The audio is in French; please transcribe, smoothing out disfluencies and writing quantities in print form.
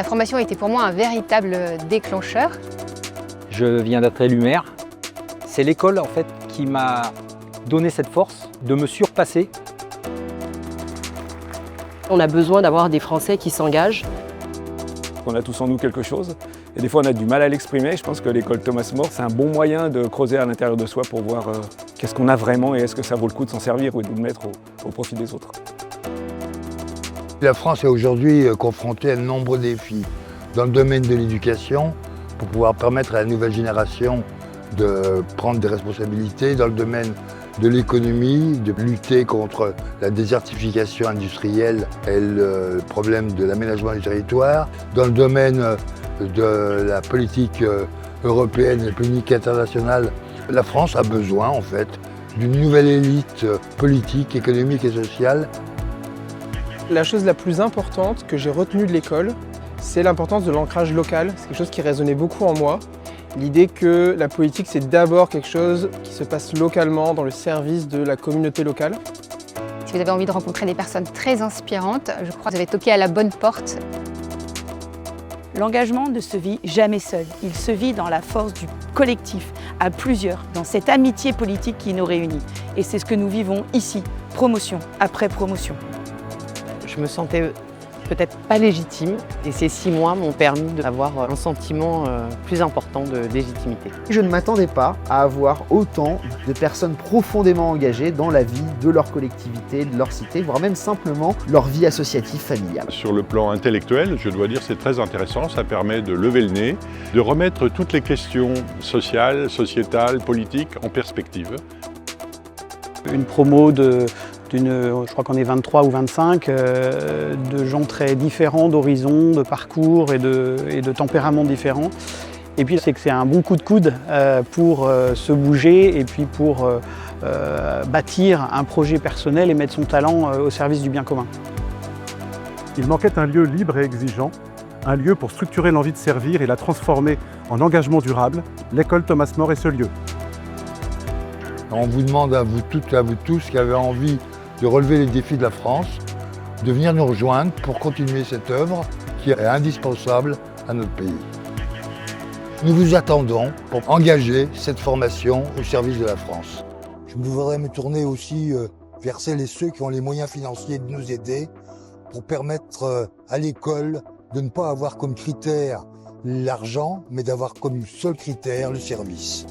La formation a été pour moi un véritable déclencheur. Je viens d'être élu maire. C'est l'école en fait qui m'a donné cette force de me surpasser. On a besoin d'avoir des Français qui s'engagent. On a tous en nous quelque chose et des fois on a du mal à l'exprimer. Je pense que l'école Thomas More, c'est un bon moyen de creuser à l'intérieur de soi pour voir qu'est-ce qu'on a vraiment et est-ce que ça vaut le coup de s'en servir ou de le mettre au profit des autres. La France est aujourd'hui confrontée à de nombreux défis dans le domaine de l'éducation pour pouvoir permettre à la nouvelle génération de prendre des responsabilités, dans le domaine de l'économie, de lutter contre la désertification industrielle et le problème de l'aménagement du territoire, dans le domaine de la politique européenne et la politique internationale. La France a besoin en fait d'une nouvelle élite politique, économique et sociale. La chose la plus importante que j'ai retenue de l'école, c'est l'importance de l'ancrage local. C'est quelque chose qui résonnait beaucoup en moi. L'idée que la politique, c'est d'abord quelque chose qui se passe localement, dans le service de la communauté locale. Si vous avez envie de rencontrer des personnes très inspirantes, je crois que vous avez toqué à la bonne porte. L'engagement ne se vit jamais seul. Il se vit dans la force du collectif, à plusieurs, dans cette amitié politique qui nous réunit. Et c'est ce que nous vivons ici, promotion après promotion. Je me sentais peut-être pas légitime et ces 6 mois m'ont permis d'avoir un sentiment plus important de légitimité. Je ne m'attendais pas à avoir autant de personnes profondément engagées dans la vie de leur collectivité, de leur cité, voire même simplement leur vie associative familiale. Sur le plan intellectuel, je dois dire c'est très intéressant, ça permet de lever le nez, de remettre toutes les questions sociales, sociétales, politiques en perspective. Une promo je crois qu'on est 23 ou 25, de gens très différents, d'horizons, de parcours et de tempéraments différents. Et puis c'est que c'est un bon coup de coude pour se bouger et puis pour bâtir un projet personnel et mettre son talent au service du bien commun. Il manquait un lieu libre et exigeant, un lieu pour structurer l'envie de servir et la transformer en engagement durable. L'école Thomas More est ce lieu. On vous demande à vous toutes et à vous tous qui avez envie de relever les défis de la France, de venir nous rejoindre pour continuer cette œuvre qui est indispensable à notre pays. Nous vous attendons pour engager cette formation au service de la France. Je voudrais me tourner aussi vers celles et ceux qui ont les moyens financiers de nous aider pour permettre à l'école de ne pas avoir comme critère l'argent, mais d'avoir comme seul critère le service.